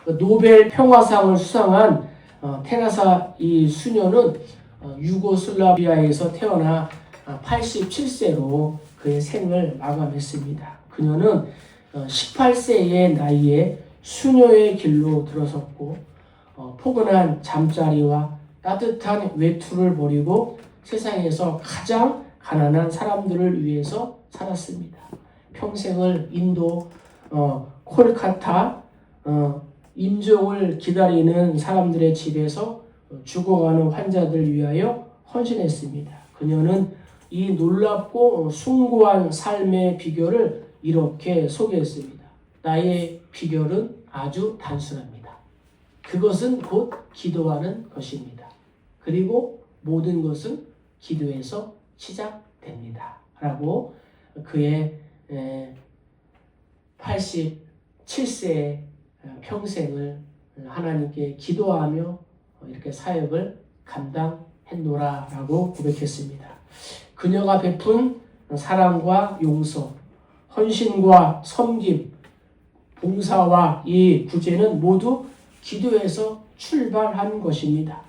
노벨 평화상을 수상한 테라사 이 수녀는 유고슬라비아에서 태어나 87세로 그의 생을 마감했습니다. 그녀는 18세의 나이에 수녀의 길로 들어섰고 포근한 잠자리와 따뜻한 외투를 버리고 세상에서 가장 가난한 사람들을 위해서 살았습니다. 평생을 인도 콜카타 임종을 기다리는 사람들의 집에서 죽어가는 환자들 위하여 헌신했습니다. 그녀는 이 놀랍고 숭고한 삶의 비결을 이렇게 소개했습니다. 나의 비결은 아주 단순합니다. 그것은 곧 기도하는 것입니다. 그리고 모든 것은 기도에서 시작됩니다. 라고 그의 87세의 평생을 하나님께 기도하며 이렇게 사역을 감당했노라 라고 고백했습니다. 그녀가 베푼 사랑과 용서, 헌신과 섬김, 봉사와 이 구제는 모두 기도에서 출발한 것입니다.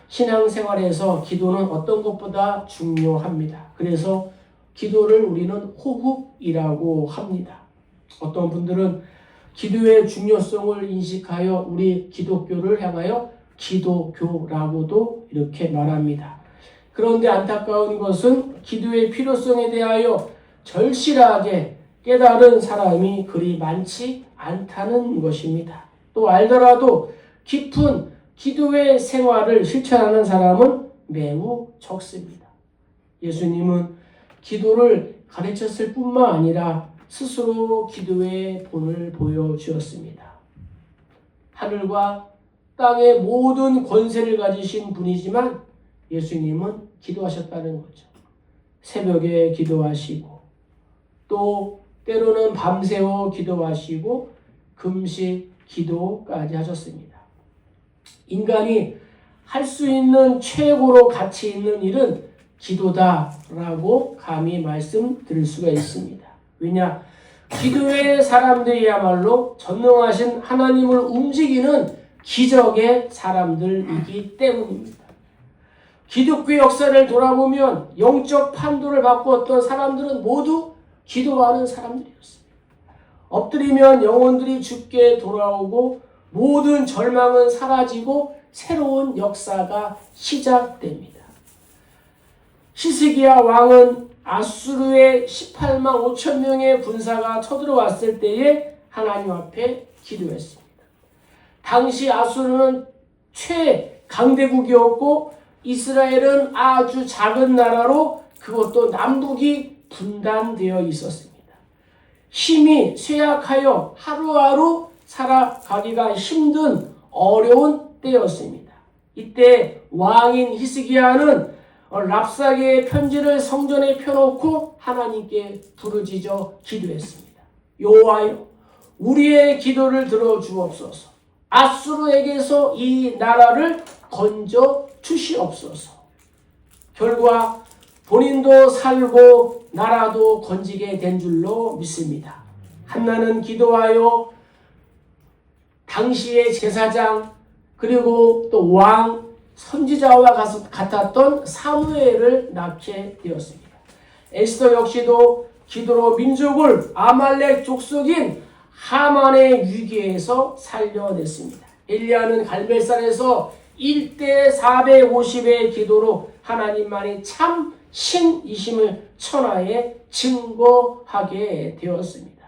신앙생활에서 기도는 어떤 것보다 중요합니다. 그래서 기도를 우리는 호흡이라고 합니다. 어떤 분들은 기도의 중요성을 인식하여 우리 기독교를 향하여 기도교라고도 이렇게 말합니다. 그런데 안타까운 것은 기도의 필요성에 대하여 절실하게 깨달은 사람이 그리 많지 않다는 것입니다. 또 알더라도 깊은 기도의 생활을 실천하는 사람은 매우 적습니다. 예수님은 기도를 가르쳤을 뿐만 아니라 스스로 기도의 본을 보여주었습니다. 하늘과 땅의 모든 권세를 가지신 분이지만 예수님은 기도하셨다는 거죠. 새벽에 기도하시고 또 때로는 밤새워 기도하시고 금식 기도까지 하셨습니다. 인간이 할 수 있는 최고로 가치 있는 일은 기도다라고 감히 말씀드릴 수가 있습니다. 왜냐? 기도의 사람들이야말로 전능하신 하나님을 움직이는 기적의 사람들이기 때문입니다. 기독교 역사를 돌아보면 영적 판도를 바꾸었던 사람들은 모두 기도하는 사람들이었습니다. 엎드리면 영혼들이 죽게 돌아오고 모든 절망은 사라지고 새로운 역사가 시작됩니다. 히스기야 왕은 아수르의 18만 5천 명의 군사가 쳐들어왔을 때에 하나님 앞에 기도했습니다. 당시 아수르는 최강대국이었고 이스라엘은 아주 작은 나라로 그것도 남북이 분단되어 있었습니다. 힘이 쇠약하여 하루하루 살아가기가 힘든 어려운 때였습니다. 이때 왕인 히스기야는 랍사게의 편지를 성전에 펴놓고 하나님께 부르짖어 기도했습니다. 여호와여, 우리의 기도를 들어주옵소서. 아수르에게서 이 나라를 건져 주시옵소서. 결과 본인도 살고 나라도 건지게 된 줄로 믿습니다. 한나는 기도하여 당시의 제사장 그리고 또 왕 선지자와 같았던 사무엘을 낳게 되었습니다. 에스더 역시도 기도로 민족을 아말렉 족속인 하만의 위기에서 살려냈습니다. 엘리야는 갈멜산에서 1대 450의 기도로 하나님만이 참 신이심을 천하에 증거하게 되었습니다.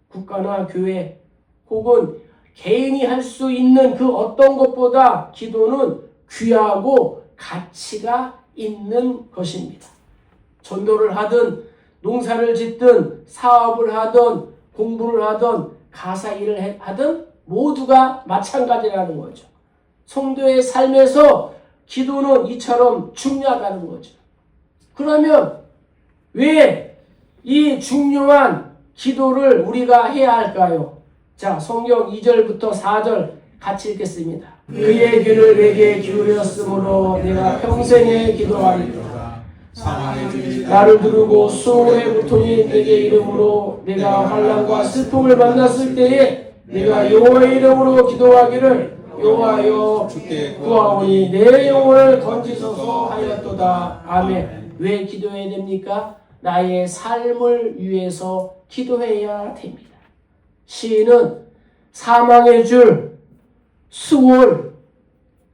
국가나 교회 혹은 개인이 할 수 있는 그 어떤 것보다 기도는 귀하고 가치가 있는 것입니다. 전도를 하든 농사를 짓든 사업을 하든 공부를 하든 가사 일을 하든 모두가 마찬가지라는 거죠. 성도의 삶에서 기도는 이처럼 중요하다는 거죠. 그러면 왜 이 중요한 기도를 우리가 해야 할까요? 자, 성경 2절부터 4절 같이 읽겠습니다. 그의 귀를 내게 기울였으므로 내가 평생에 기도하리로다. 나를 부르고 수호의 고통이 내게 이름으로 내가 환난과 슬픔을 만났을 때에 내가 여호와의 이름으로 기도하기를 여호와여 주께 구하오니 내 영혼을 건지소서 하였도다. 아멘. 왜 기도해야 됩니까? 나의 삶을 위해서 기도해야 됩니다. 시인은 사망의 줄, 수월,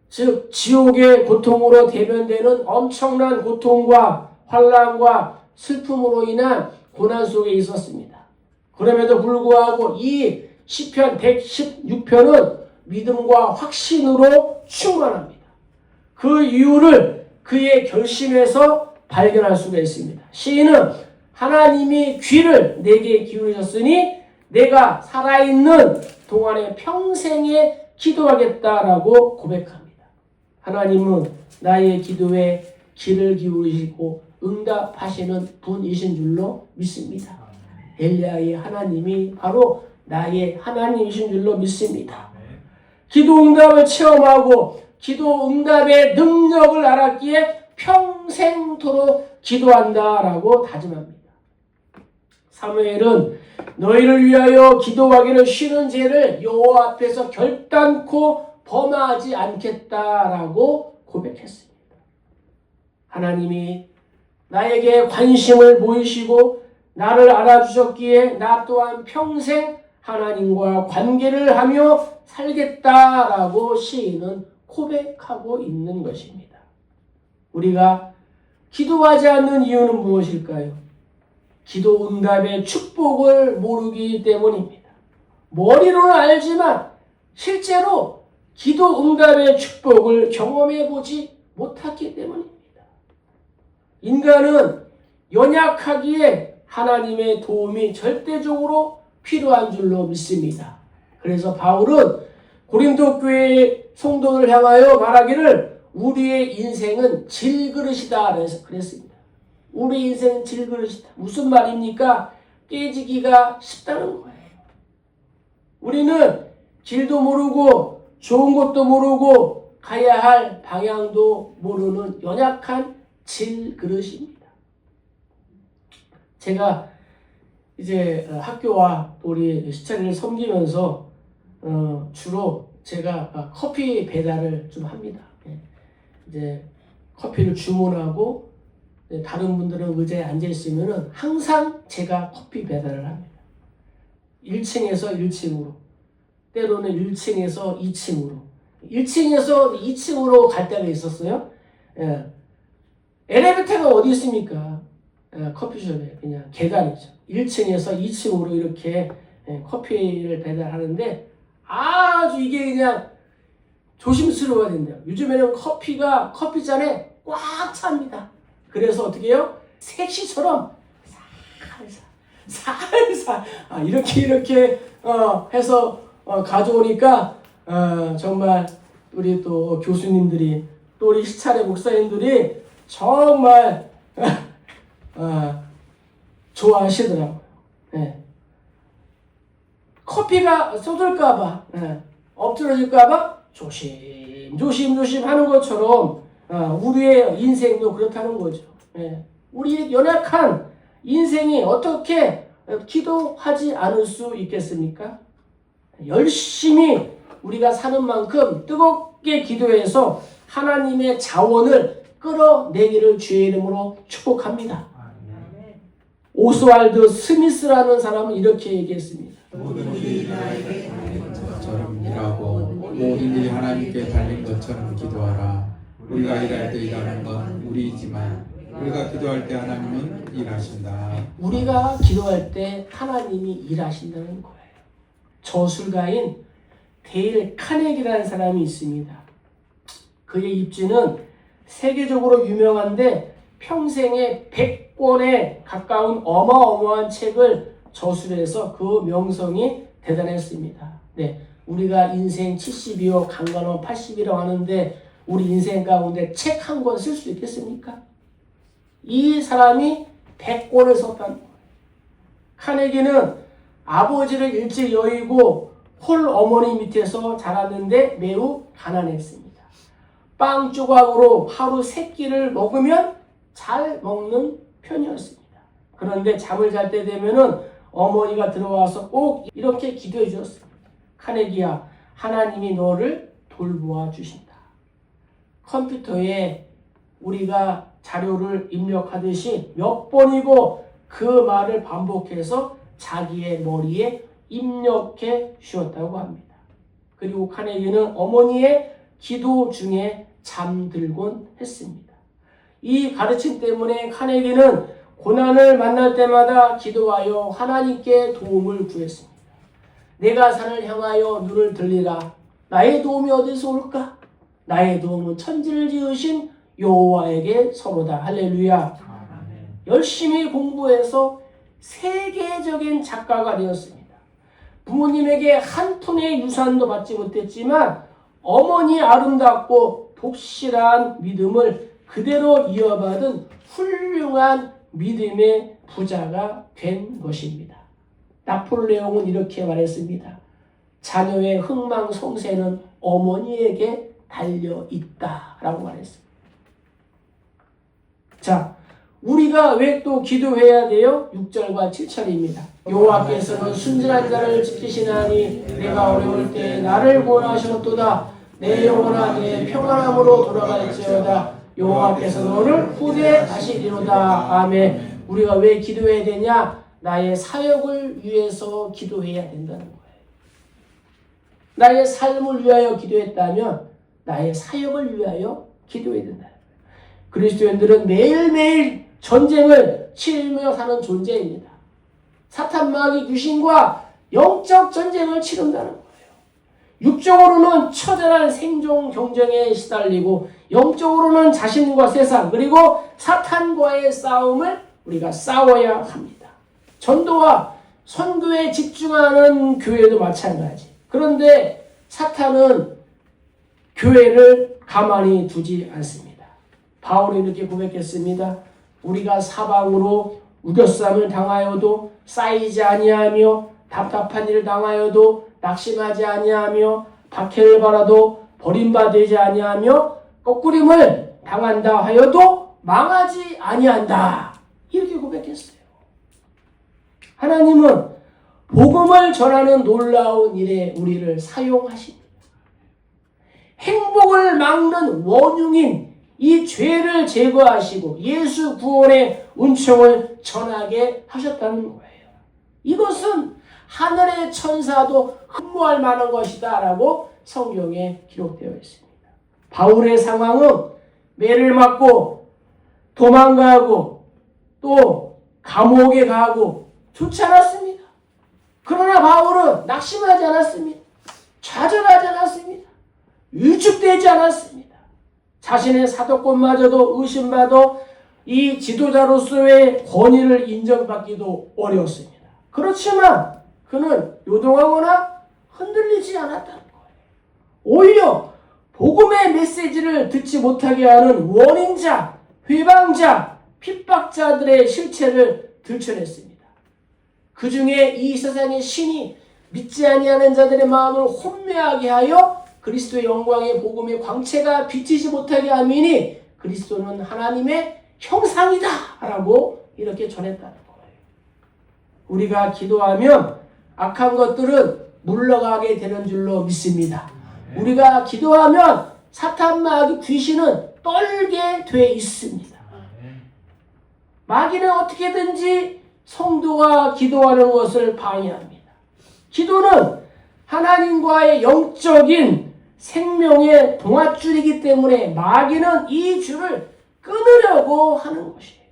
즉 지옥의 고통으로 대변되는 엄청난 고통과 환난과 슬픔으로 인한 고난 속에 있었습니다. 그럼에도 불구하고 이 시편 116편은 믿음과 확신으로 충만합니다. 그 이유를 그의 결심에서 발견할 수가 있습니다. 시인은 하나님이 귀를 내게 기울이셨으니 내가 살아있는 동안에 평생에 기도하겠다라고 고백합니다. 하나님은 나의 기도에 귀를 기울이시고 응답하시는 분이신 줄로 믿습니다. 엘리야의 하나님이 바로 나의 하나님이신 줄로 믿습니다. 기도 응답을 체험하고 기도 응답의 능력을 알았기에 평생토록 기도한다라고 다짐합니다. 사무엘은 너희를 위하여 기도하기를 쉬는 죄를 여호와 앞에서 결단코 범하지 않겠다라고 고백했습니다. 하나님이 나에게 관심을 보이시고 나를 알아주셨기에 나 또한 평생 하나님과 관계를 하며 살겠다라고 시인은 고백하고 있는 것입니다. 우리가 기도하지 않는 이유는 무엇일까요? 기도 응답의 축복을 모르기 때문입니다. 머리로는 알지만 실제로 기도 응답의 축복을 경험해 보지 못했기 때문입니다. 인간은 연약하기에 하나님의 도움이 절대적으로 필요한 줄로 믿습니다. 그래서 바울은 고린도 교회의 성도를 향하여 말하기를 우리의 인생은 질그릇이다 그랬습니다. 우리 인생은 질그릇이다. 무슨 말입니까? 깨지기가 쉽다는 거예요. 우리는 길도 모르고 좋은 것도 모르고 가야 할 방향도 모르는 연약한 질그릇입니다. 제가 이제 학교와 우리 시차를 섬기면서 주로 제가 커피 배달을 좀 합니다. 이제 커피를 주문하고 다른 분들은 의자에 앉아 있으면은 항상 제가 커피 배달을 합니다. 1층에서 1층으로, 때로는 1층에서 2층으로, 1층에서 2층으로 갈 때가 있었어요. 엘리베이터가 어디 있습니까? 커피숍에 그냥 계단이죠. 1층에서 2층으로 이렇게 커피를 배달하는데 아주 이게 그냥 조심스러워야 된대요. 요즘에는 커피가 커피잔에 꽉 찹니다. 그래서 어떻게 해요? 색시처럼 살살 이렇게 해서 가져오니까 정말 우리 또 교수님들이 또 우리 시차례 목사님들이 정말 좋아하시더라고요. 커피가 쏟을까봐 엎드러질까봐 조심 하는 것처럼 우리의 인생도 그렇다는 거죠. 우리의 연약한 인생이 어떻게 기도하지 않을 수 있겠습니까? 열심히 우리가 사는 만큼 뜨겁게 기도해서 하나님의 자원을 끌어내기를 주의 이름으로 축복합니다. 오스왈드 스미스라는 사람은 이렇게 얘기했습니다. 모든 일이 하나님께 달린 것처럼 일하고 모든 일이 하나님께 달린 것처럼 기도하라. 우리가 일할 때 일하는 건 우리이지만 우리가 기도할 때 하나님은 일하신다. 우리가 기도할 때 하나님이 일하신다는 거예요. 저술가인 데일 카네기라는 사람이 있습니다. 그의 입지는 세계적으로 유명한데 평생에 100권에 가까운 어마어마한 책을 저술해서 그 명성이 대단했습니다. 우리가 인생 70이요 강간은 80이라고 하는데 우리 인생 가운데 책 한 권 쓸 수 있겠습니까? 이 사람이 100권을 썼다는 거예요. 카네기는 아버지를 일찍 여의고 홀 어머니 밑에서 자랐는데 매우 가난했습니다. 빵 조각으로 하루 3끼를 먹으면 잘 먹는 편이었습니다. 그런데 잠을 잘 때 되면은 어머니가 들어와서 꼭 이렇게 기도해 주셨습니다. 카네기야, 하나님이 너를 돌보아 주신다. 컴퓨터에 우리가 자료를 입력하듯이 몇 번이고 그 말을 반복해서 자기의 머리에 입력해 주었다고 합니다. 그리고 카네기는 어머니의 기도 중에 잠들곤 했습니다. 이 가르침 때문에 카네기는 고난을 만날 때마다 기도하여 하나님께 도움을 구했습니다. 내가 산을 향하여 눈을 들리라. 나의 도움이 어디서 올까? 나의 도움은 천지를 지으신 여호와에게 서로다. 할렐루야. 열심히 공부해서 세계적인 작가가 되었습니다. 부모님에게 한 푼의 유산도 받지 못했지만 어머니 아름답고 독실한 믿음을 그대로 이어받은 훌륭한 믿음의 부자가 된 것입니다. 나폴레옹은 이렇게 말했습니다. 자녀의 흥망성쇠는 어머니에게 달려있다라고 말했습니다. 자, 우리가 왜 또 기도해야 돼요? 6절과 7절입니다. 여호와께서는 순진한 자를 지키시나니 내가 어려울 때 나를 구원하셨도다. 내 영혼아 내 평안함으로 돌아갈지어다. 여호와께서 너를 후대하시리로다. 아멘. 우리가 왜 기도해야 되냐? 나의 사역을 위해서 기도해야 된다는 거예요. 나의 삶을 위하여 기도했다면 나의 사역을 위하여 기도해야 된다. 그리스도인들은 매일매일 전쟁을 치르며 사는 존재입니다. 사탄 마귀 귀신과 영적 전쟁을 치른다는 거예요. 육적으로는 처절한 생존 경쟁에 시달리고 영적으로는 자신과 세상 그리고 사탄과의 싸움을 우리가 싸워야 합니다. 전도와 선교에 집중하는 교회도 마찬가지. 그런데 사탄은 교회를 가만히 두지 않습니다. 바울이 이렇게 고백했습니다. 우리가 사방으로 우겨쌈을 당하여도 쌓이지 아니하며 답답한 일을 당하여도 낙심하지 아니하며 박해를 받아도 버림받지 아니하며 거꾸림을 당한다 하여도 망하지 아니한다. 이렇게 고백했어요. 하나님은 복음을 전하는 놀라운 일에 우리를 사용하십니다. 행복을 막는 원흉인 이 죄를 제거하시고 예수 구원의 은총을 전하게 하셨다는 거예요. 이것은 하늘의 천사도 흠모할 만한 것이다 라고 성경에 기록되어 있습니다. 바울의 상황은 매를 맞고 도망가고 또 감옥에 가고 좋지 않았습니다. 그러나 바울은 낙심하지 않았습니다. 좌절하지 않았습니다. 위축되지 않았습니다. 자신의 사도권마저도 의심받아 이 지도자로서의 권위를 인정받기도 어려웠습니다. 그렇지만 그는 요동하거나 흔들리지 않았다는 거예요. 오히려 복음의 메시지를 듣지 못하게 하는 원인자, 회방자, 핍박자들의 실체를 들춰냈습니다. 그 중에 이 세상의 신이 믿지 아니하는 자들의 마음을 혼미하게 하여 그리스도의 영광의 복음의 광채가 비치지 못하게 하미니 그리스도는 하나님의 형상이다 라고 이렇게 전했다는 거예요. 우리가 기도하면 악한 것들은 물러가게 되는 줄로 믿습니다. 우리가 기도하면 사탄 마귀 귀신은 떨게 돼 있습니다. 마귀는 어떻게든지 성도가 기도하는 것을 방해합니다. 기도는 하나님과의 영적인 생명의 동아줄이기 때문에 마귀는 이 줄을 끊으려고 하는 것이에요.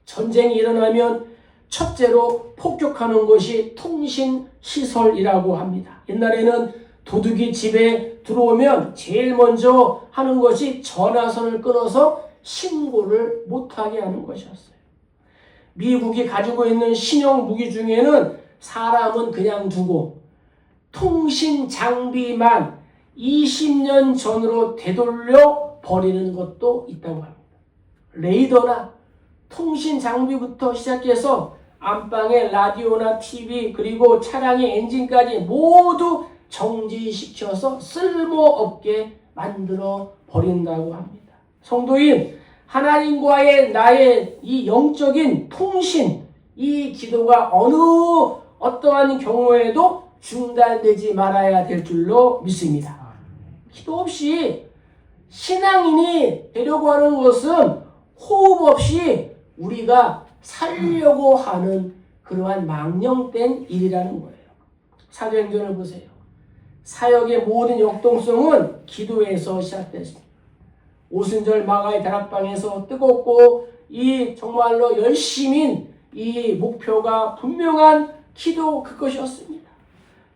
전쟁이 일어나면 첫째로 폭격하는 것이 통신시설이라고 합니다. 옛날에는 도둑이 집에 들어오면 제일 먼저 하는 것이 전화선을 끊어서 신고를 못하게 하는 것이었어요. 미국이 가지고 있는 신형 무기 중에는 사람은 그냥 두고 통신 장비만 20년 전으로 되돌려 버리는 것도 있다고 합니다. 레이더나 통신 장비부터 시작해서 안방의 라디오나 TV 그리고 차량의 엔진까지 모두 정지시켜서 쓸모없게 만들어 버린다고 합니다. 성도인, 하나님과의 나의 이 영적인 통신, 이 기도가 어떠한 경우에도 중단되지 말아야 될 줄로 믿습니다. 기도 없이 신앙인이 되려고 하는 것은 호흡 없이 우리가 살려고 하는 그러한 망령된 일이라는 거예요. 사도행전을 보세요. 사역의 모든 역동성은 기도에서 시작됐습니다. 오순절 마가의 다락방에서 뜨겁고 이 정말로 열심인 이 목표가 분명한 기도 그것이었습니다.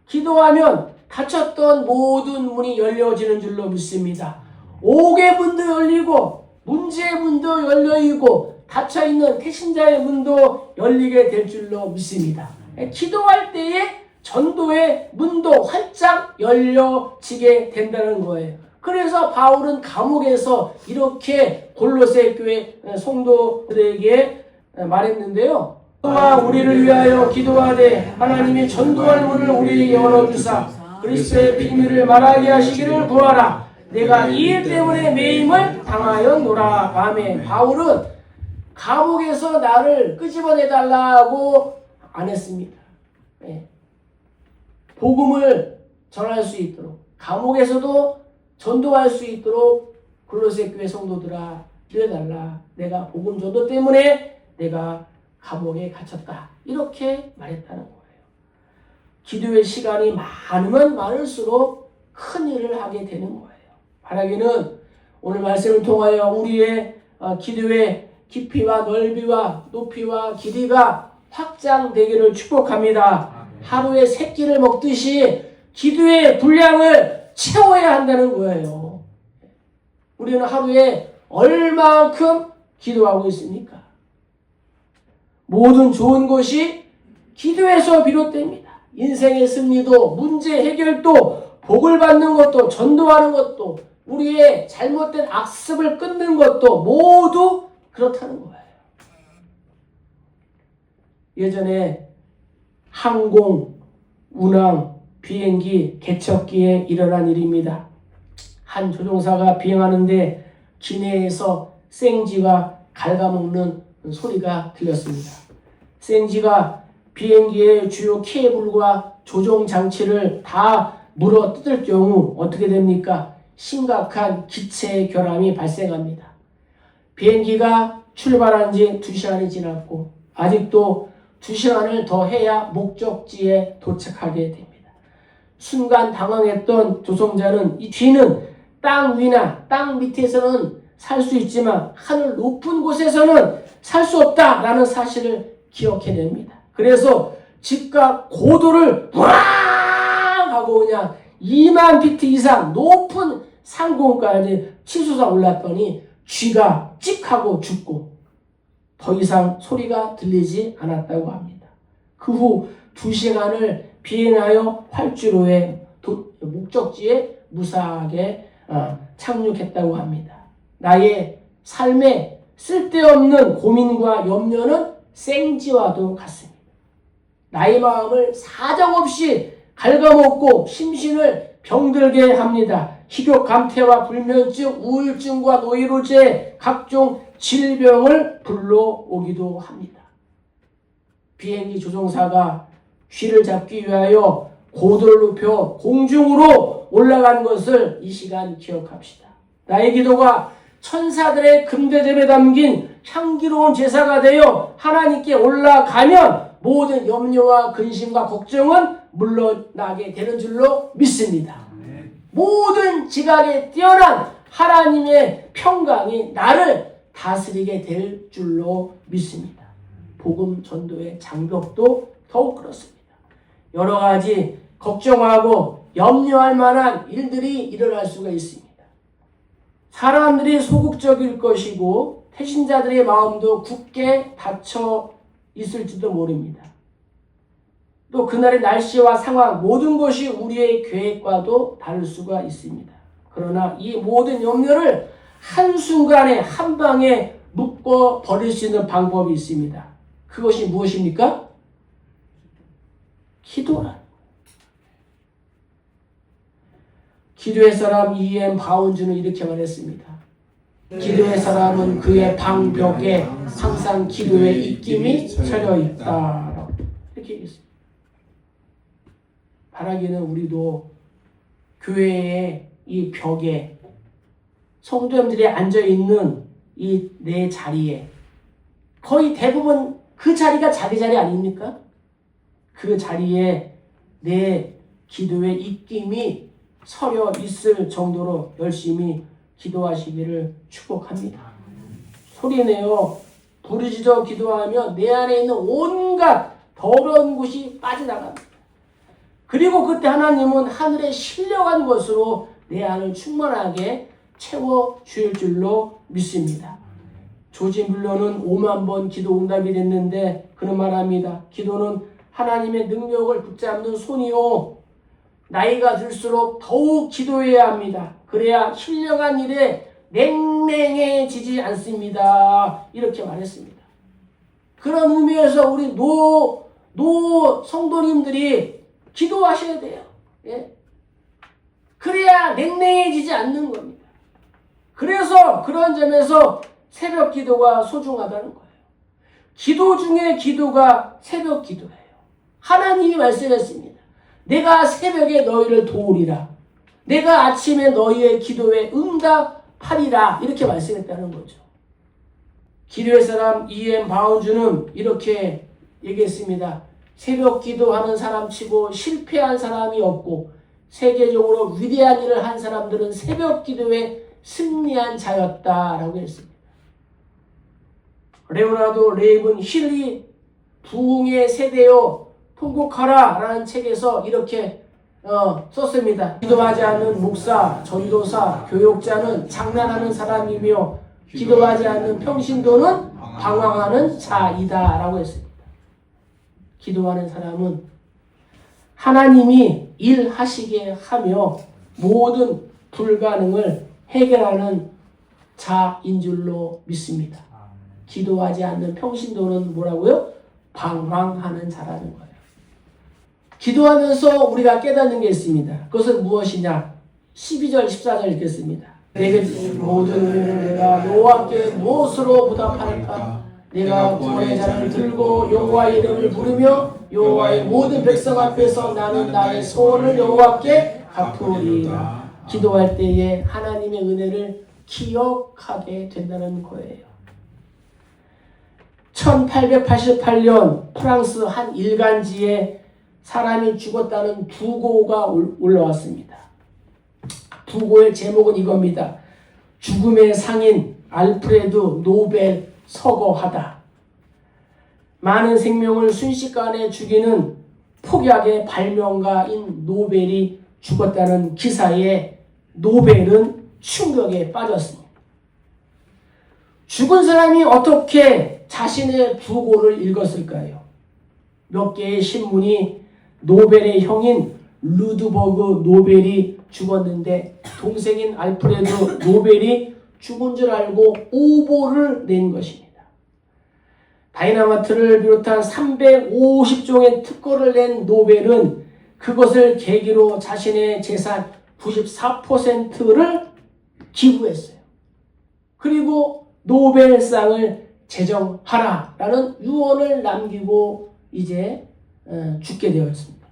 기도하면 닫혔던 모든 문이 열려지는 줄로 믿습니다. 옥의 문도 열리고 문제의 문도 열려있고 닫혀있는 태신자의 문도 열리게 될 줄로 믿습니다. 기도할 때에 전도의 문도 활짝 열려지게 된다는 거예요. 그래서 바울은 감옥에서 이렇게 골로새 교회 성도들에게 말했는데요. 또한 우리를 위하여 기도하되 하나님이 전도할 문을 우리에게 열어주사 그리스도의 비밀을 말하게 하시기를 구하라. 내가 이 일 때문에 매임을 당하였노라. 아멘. 바울은 감옥에서 나를 끄집어내달라고 안 했습니다. 복음을 전할 수 있도록 감옥에서도 전도할 수 있도록 골로새 교회 성도들아 기도해달라. 내가 복음 전도 때문에 내가 감옥에 갇혔다. 이렇게 말했다는 거예요. 기도의 시간이 많으면 많을수록 큰 일을 하게 되는 거예요. 바라기는 오늘 말씀을 통하여 우리의 기도의 깊이와 넓이와 높이와 길이가 확장되기를 축복합니다. 하루에 3끼를 먹듯이 기도의 분량을 채워야 한다는 거예요. 우리는 하루에 얼마만큼 기도하고 있습니까? 모든 좋은 것이 기도에서 비롯됩니다. 인생의 승리도 문제 해결도 복을 받는 것도 전도하는 것도 우리의 잘못된 악습을 끊는 것도 모두 그렇다는 거예요. 예전에 항공, 운항, 비행기 개척기에 일어난 일입니다. 한 조종사가 비행하는데 기내에서 생쥐가 갉아먹는 소리가 들렸습니다. 생쥐가 비행기의 주요 케이블과 조종 장치를 다 물어 뜯을 경우 어떻게 됩니까? 심각한 기체 결함이 발생합니다. 비행기가 출발한 지 2시간이 지났고 아직도 2시간을 더 해야 목적지에 도착하게 됩니다. 순간 당황했던 조종자는 이 뒤는 땅 위나 땅 밑에서는 살 수 있지만 하늘 높은 곳에서는 살 수 없다라는 사실을 기억해냅니다. 그래서 즉각 고도를 왕 하고 그냥 2만 피트 이상 높은 상공까지 치솟아 올랐더니 쥐가 찍 하고 죽고 더 이상 소리가 들리지 않았다고 합니다. 그 후 2시간을 비행하여 활주로의 목적지에 무사하게 착륙했다고 합니다. 나의 삶에 쓸데없는 고민과 염려는 생쥐와도 같습니다. 나의 마음을 사정없이 갉아먹고 심신을 병들게 합니다. 식욕 감퇴와 불면증, 우울증과 노이로제, 각종 질병을 불러오기도 합니다. 비행기 조종사가 쥐를 잡기 위하여 고도를 높여 공중으로 올라간 것을 이 시간 기억합시다. 나의 기도가 천사들의 금대접에 담긴 향기로운 제사가 되어 하나님께 올라가면 모든 염려와 근심과 걱정은 물러나게 되는 줄로 믿습니다. 모든 지각에 뛰어난 하나님의 평강이 나를 다스리게 될 줄로 믿습니다. 복음 전도의 장벽도 더욱 그렇습니다. 여러 가지 걱정하고 염려할 만한 일들이 일어날 수가 있습니다. 사람들이 소극적일 것이고 태신자들의 마음도 굳게 닫혀 있을지도 모릅니다. 또 그날의 날씨와 상황 모든 것이 우리의 계획과도 다를 수가 있습니다. 그러나 이 모든 염려를 한순간에 한 방에 묶어 버릴 수 있는 방법이 있습니다. 그것이 무엇입니까? 기도라. 기도의 사람 E.M. 바운즈는 이렇게 말했습니다. 기도의 사람은 그의 방벽에 항상 기도의 입김이 차려 있다. 이렇게 얘기했습니다. 바라기는 우리도 교회의 이 벽에 성도님들이 앉아있는 이 내 자리에 거의 대부분 그 자리가 자기 자리 아닙니까? 그 자리에 내 기도의 입김이 서려 있을 정도로 열심히 기도하시기를 축복합니다. 소리내어 부르짖어 기도하면 내 안에 있는 온갖 더러운 것이 빠져나갑니다. 그리고 그때 하나님은 하늘에 신령한 것으로 내 안을 충만하게 채워주실 줄로 믿습니다. 조지 뮬러는 5만 번 기도 응답이 됐는데 그는 말합니다. 기도는 하나님의 능력을 붙잡는 손이요. 나이가 들수록 더욱 기도해야 합니다. 그래야 신령한 일에 냉랭해지지 않습니다. 이렇게 말했습니다. 그런 의미에서 우리 노 성도님들이 기도하셔야 돼요. 예? 그래야 냉랭해지지 않는 겁니다. 그래서 그런 점에서 새벽 기도가 소중하다는 거예요. 기도 중에 기도가 새벽 기도예요. 하나님이 말씀했습니다. 내가 새벽에 너희를 도우리라. 내가 아침에 너희의 기도에 응답하리라. 이렇게 말씀했다는 거죠. 기도의 사람 E.M. 바운주는 이렇게 얘기했습니다. 새벽 기도하는 사람 치고 실패한 사람이 없고 세계적으로 위대한 일을 한 사람들은 새벽 기도에 승리한 자였다라고 했습니다. 레오나르도 레이븐 힐리 부흥의 세대여 통곡하라 라는 책에서 이렇게 썼습니다. 기도하지 않는 목사, 전도사, 교육자는 장난하는 사람이며 기도하지 않는 평신도는 방황하는 자이다 라고 했습니다. 기도하는 사람은 하나님이 일하시게 하며 모든 불가능을 해결하는 자인 줄로 믿습니다. 기도하지 않는 평신도는 뭐라고요? 방황하는 자라는 거예요. 기도하면서 우리가 깨닫는 게 있습니다. 그것은 무엇이냐? 12절, 14절 읽겠습니다. 내게 주신 모든 은혜를 내가 여호와께 무엇으로 보답할까? 내가 구원의 잔을 들고 여호와의 이름을 부르며 여호와의 모든 백성 앞에서 나는 나의 소원을 여호와께 갚으리라. 기도할 때에 하나님의 은혜를 기억하게 된다는 거예요. 1888년 프랑스 한 일간지에 사람이 죽었다는 부고가 올라왔습니다. 부고의 제목은 이겁니다. 죽음의 상인 알프레드 노벨 서거하다. 많은 생명을 순식간에 죽이는 폭약의 발명가인 노벨이 죽었다는 기사에 노벨은 충격에 빠졌습니다. 죽은 사람이 어떻게 자신의 부고를 읽었을까요? 몇 개의 신문이 노벨의 형인 루드버그 노벨이 죽었는데 동생인 알프레드 노벨이 죽은 줄 알고 오보를 낸 것입니다. 다이나마트를 비롯한 350종의 특허를 낸 노벨은 그것을 계기로 자신의 재산 94%를 기부했어요. 그리고 노벨상을 제정하라라는 유언을 남기고 이제 죽게 되었습니다.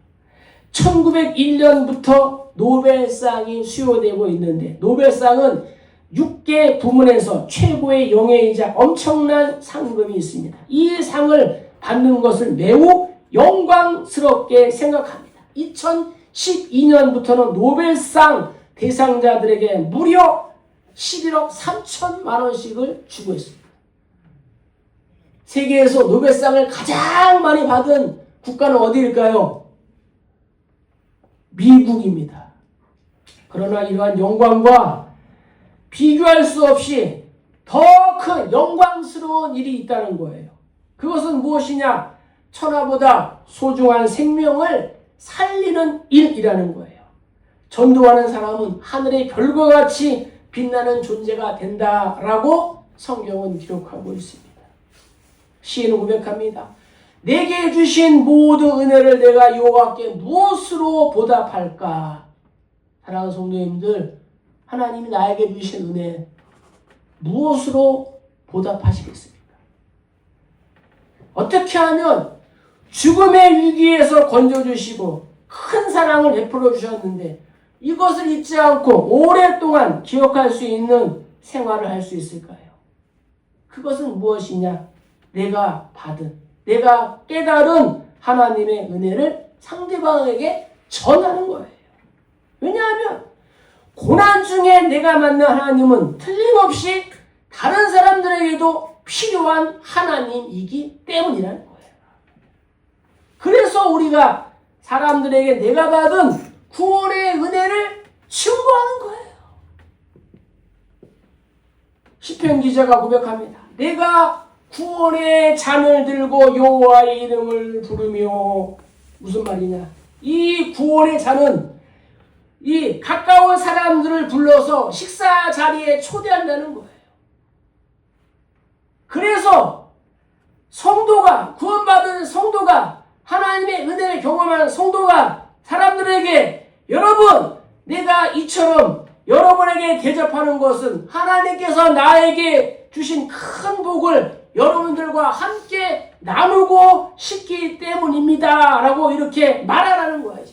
1901년부터 노벨상이 수여되고 있는데 노벨상은 6개 부문에서 최고의 영예이자 엄청난 상금이 있습니다. 이 상을 받는 것을 매우 영광스럽게 생각합니다. 2012년부터는 노벨상 대상자들에게 무려 11억 3천만 원씩을 주고 있습니다. 세계에서 노벨상을 가장 많이 받은 국가는 어디일까요? 미국입니다. 그러나 이러한 영광과 비교할 수 없이 더 큰 영광스러운 일이 있다는 거예요. 그것은 무엇이냐? 천하보다 소중한 생명을 살리는 일이라는 거예요. 전도하는 사람은 하늘의 별과 같이 빛나는 존재가 된다라고 성경은 기록하고 있습니다. 시인은 고백합니다. 내게 주신 모든 은혜를 내가 여호와께 무엇으로 보답할까? 사랑하는 성도님들, 하나님이 나에게 주신 은혜 무엇으로 보답하시겠습니까? 어떻게 하면 죽음의 위기에서 건져주시고 큰 사랑을 베풀어 주셨는데 이것을 잊지 않고 오랫동안 기억할 수 있는 생활을 할 수 있을까요? 그것은 무엇이냐? 내가 받은, 내가 깨달은 하나님의 은혜를 상대방에게 전하는 거예요. 왜냐하면 고난 중에 내가 만난 하나님은 틀림없이 다른 사람들에게도 필요한 하나님이기 때문이라는 거예요. 그래서 우리가 사람들에게 내가 받은 구원의 은혜를 증거하는 거예요. 시편 기자가 고백합니다. 내가 구원의 잔을 들고 여호와의 이름을 부르며, 무슨 말이냐? 이 구원의 잔은 이 가까운 사람들을 불러서 식사 자리에 초대한다는 거예요. 그래서 성도가, 구원받은 성도가, 하나님의 은혜를 경험한 성도가 사람들에게, 여러분, 내가 이처럼 여러분에게 대접하는 것은 하나님께서 나에게 주신 큰 복을 여러분들과 함께 나누고 싶기 때문입니다 라고 이렇게 말하라는 거예요.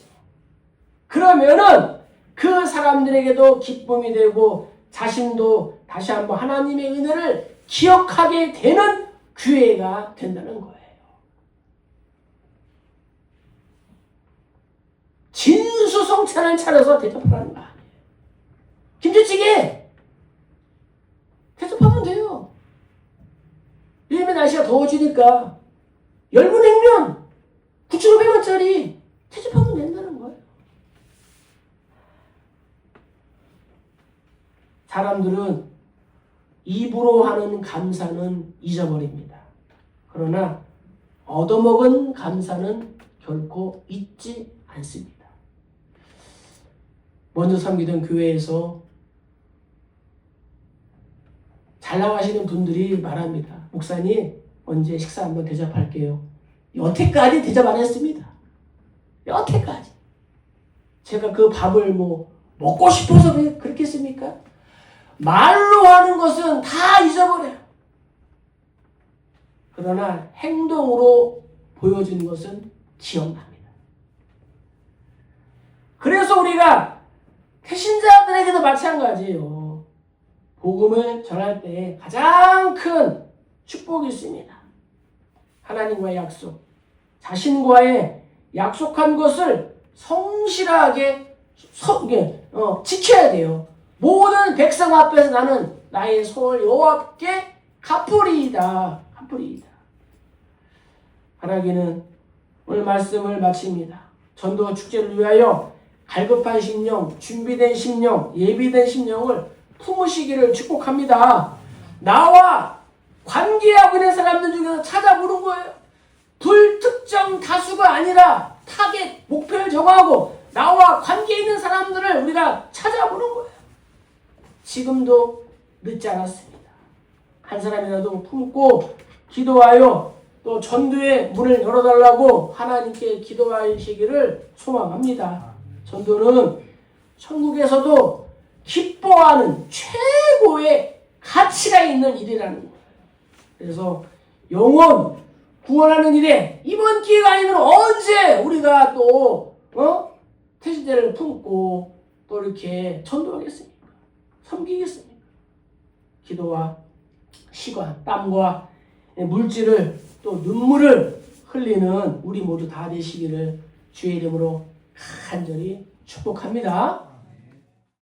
그러면은 그 사람들에게도 기쁨이 되고 자신도 다시 한번 하나님의 은혜를 기억하게 되는 기회가 된다는 거예요. 진수성찬을 차려서 대접하라는 거 아니에요. 김치찌개 대접하면 돼요. 요즘에 날씨가 더워지니까 열무냉면 9,500원짜리 대접하면 된다는 거예요. 사람들은 입으로 하는 감사는 잊어버립니다. 그러나 얻어먹은 감사는 결코 잊지 않습니다. 먼저 섬기던 교회에서 잘 나가시는 분들이 말합니다. 목사님, 언제 식사 한번 대접할게요. 여태까지 대접 안 했습니다. 여태까지. 제가 그 밥을 먹고 싶어서 그렇겠습니까? 말로 하는 것은 다 잊어버려요. 그러나 행동으로 보여주는 것은 기억납니다. 그래서 우리가 태신자들에게도 마찬가지예요. 복음을 전할 때 가장 큰 축복이 있습니다. 하나님과의 약속, 자신과의 약속한 것을 성실하게 지켜야 돼요. 모든 백성 앞에서 나는 나의 소를 여호와께 갚으리이다. 바라기는 오늘 말씀을 마칩니다. 전도 축제를 위하여 갈급한 심령, 준비된 심령, 예비된 심령을 품으시기를 축복합니다. 나와 관계하고 있는 사람들 중에서 찾아보는 거예요. 불특정 다수가 아니라 타겟, 목표를 정하고 나와 관계 있는 사람들을 우리가 찾아보는 거예요. 지금도 늦지 않았습니다. 한 사람이라도 품고 기도하여 또 전도의 문을 열어달라고 하나님께 기도하시기를 소망합니다. 전도는 천국에서도 기뻐하는 최고의 가치가 있는 일이라는 거예요. 그래서 영혼 구원하는 일에 이번 기회가 아니면 언제 우리가 또 태신자를 품고 또 이렇게 전도하겠습니까? 섬기겠습니까? 기도와 시간, 땀과 물질을 또 눈물을 흘리는 우리 모두 다 되시기를 주의 이름으로 간절히 축복합니다.